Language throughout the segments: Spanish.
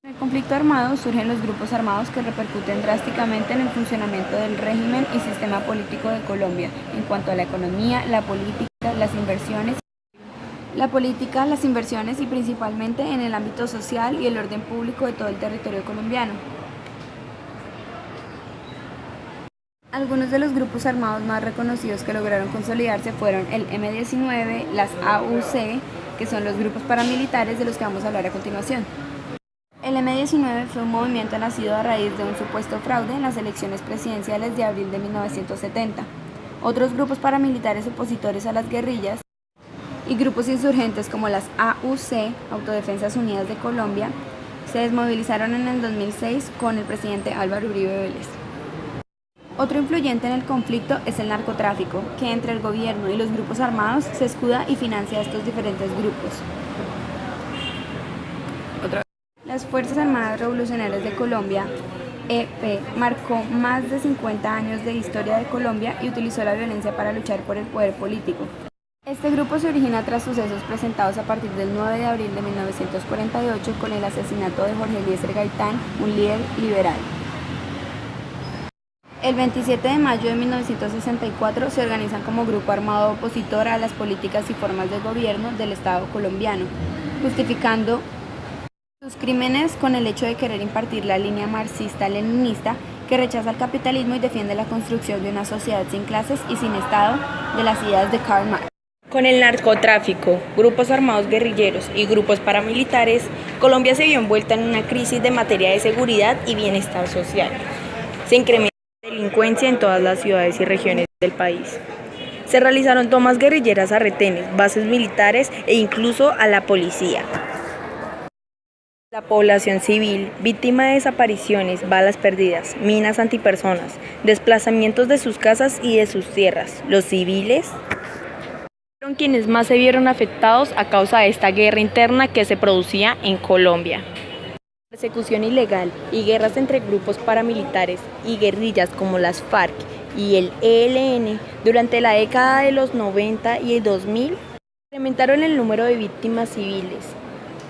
En el conflicto armado surgen los grupos armados que repercuten drásticamente en el funcionamiento del régimen y sistema político de Colombia en cuanto a la economía, la política, las inversiones y principalmente en el ámbito social y el orden público de todo el territorio colombiano. Algunos de los grupos armados más reconocidos que lograron consolidarse fueron el M-19, las AUC, que son los grupos paramilitares de los que vamos a hablar a continuación. El M-19 fue un movimiento nacido a raíz de un supuesto fraude en las elecciones presidenciales de abril de 1970. Otros grupos paramilitares opositores a las guerrillas y grupos insurgentes como las AUC, Autodefensas Unidas de Colombia, se desmovilizaron en el 2006 con el presidente Álvaro Uribe Vélez. Otro influyente en el conflicto es el narcotráfico, que entre el gobierno y los grupos armados se escuda y financia a estos diferentes grupos. Las Fuerzas Armadas Revolucionarias de Colombia, EP, marcó más de 50 años de historia de Colombia y utilizó la violencia para luchar por el poder político. Este grupo se origina tras sucesos presentados a partir del 9 de abril de 1948 con el asesinato de Jorge Eliezer Gaitán, un líder liberal. El 27 de mayo de 1964 se organizan como grupo armado opositor a las políticas y formas de gobierno del Estado colombiano, justificando sus crímenes con el hecho de querer impartir la línea marxista-leninista que rechaza el capitalismo y defiende la construcción de una sociedad sin clases y sin Estado de las ideas de Karl Marx. Con el narcotráfico, grupos armados guerrilleros y grupos paramilitares, Colombia se vio envuelta en una crisis de materia de seguridad y bienestar social. Se incrementó la delincuencia en todas las ciudades y regiones del país. Se realizaron tomas guerrilleras a retenes, bases militares e incluso a la policía. La población civil, víctima de desapariciones, balas perdidas, minas antipersonas, desplazamientos de sus casas y de sus tierras. Los civiles fueron quienes más se vieron afectados a causa de esta guerra interna que se producía en Colombia. Persecución ilegal y guerras entre grupos paramilitares y guerrillas como las FARC y el ELN durante la década de los 90 y el 2000 incrementaron el número de víctimas civiles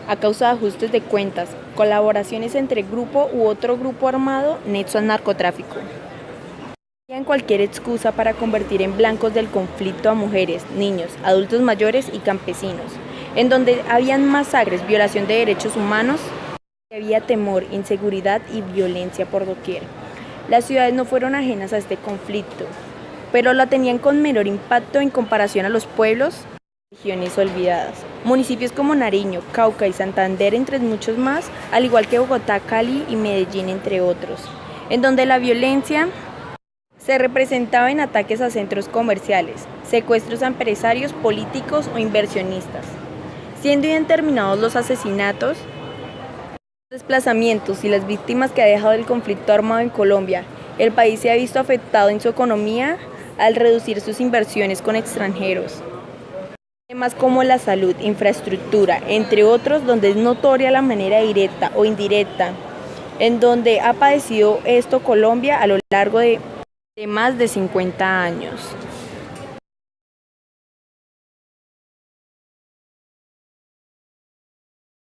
a causa de ajustes de cuentas, colaboraciones entre grupo u otro grupo armado, nexo al narcotráfico. Tenían cualquier excusa para convertir en blancos del conflicto a mujeres, niños, adultos mayores y campesinos, en donde habían masacres, violación de derechos humanos, había temor, inseguridad y violencia por doquier. Las ciudades no fueron ajenas a este conflicto, pero la tenían con menor impacto en comparación a los pueblos, regiones olvidadas. Municipios como Nariño, Cauca y Santander, entre muchos más, al igual que Bogotá, Cali y Medellín, entre otros, en donde la violencia se representaba en ataques a centros comerciales, secuestros a empresarios, políticos o inversionistas, siendo indeterminados los asesinatos, desplazamientos y las víctimas que ha dejado el conflicto armado en Colombia. El país se ha visto afectado en su economía al reducir sus inversiones con extranjeros. Temas como la salud, infraestructura, entre otros, donde es notoria la manera directa o indirecta en donde ha padecido esto Colombia a lo largo de más de 50 años.